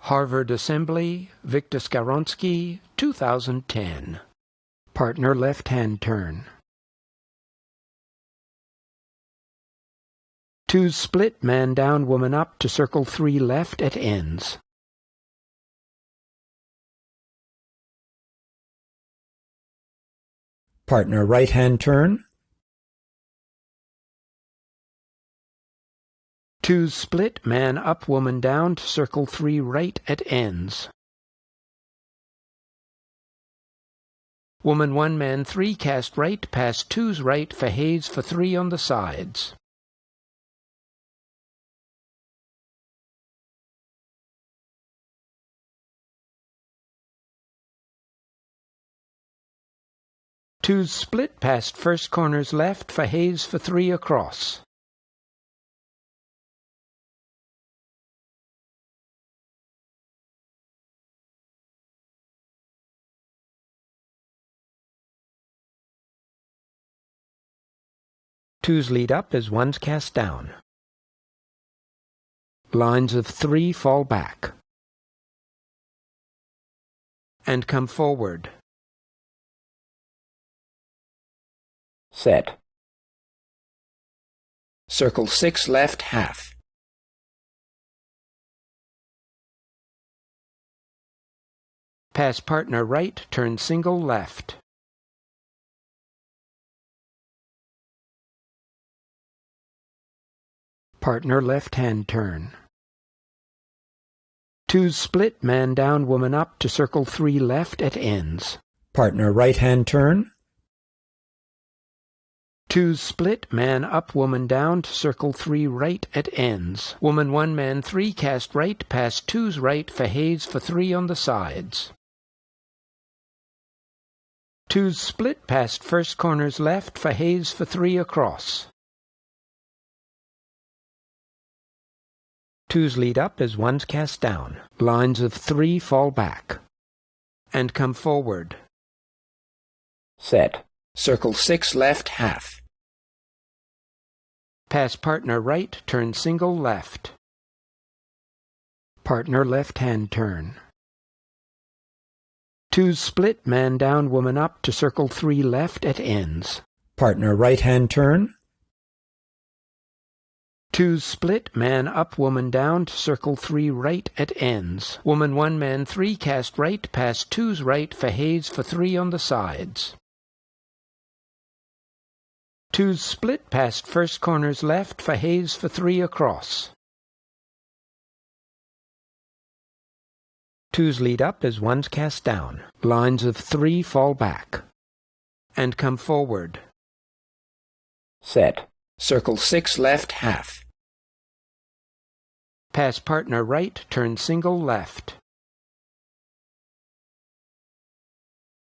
Harvard Assembly, Victor Skaronsky, 2010. Partner left-hand turn. 2 split, man down, woman up to circle 3 left at ends. Partner right-hand turn. 2 split, man up, woman down to circle 3 right at ends. Woman 1, man 3, cast right, pass 2's right, faheze for 3 on the sides. Two's split, past first corners left, faheze for 3 across. Twos lead up as ones cast down. Lines of 3 fall back. And come forward. Set. Circle 6 left half. Pass partner right, turn single left. Partner left-hand turn. 2's split, man down, woman up to circle 3 left at ends. Partner right-hand turn. 2's split, man up, woman down to circle 3 right at ends. Woman 1, man 3, cast right, pass 2's right, faheze for 3 on the sides. 2's split, past first corners left, faheze for 3 across. Twos lead up as ones cast down. Lines of 3 fall back. And come forward. Set. Circle 6 left half. Pass partner right, turn single left. Partner left-hand turn. Twos split, man down, woman up to circle 3 left at ends. Partner right-hand turn. 2's split, man up, woman down to circle 3 right at ends. Woman 1, man 3, cast right, pass 2's right, faheze for 3 on the sides. 2's split, past first corners left, faheze for 3 across. Twos lead up as ones cast down. Lines of 3 fall back. And come forward. Set. Circle 6 left half. Pass partner right, turn single left.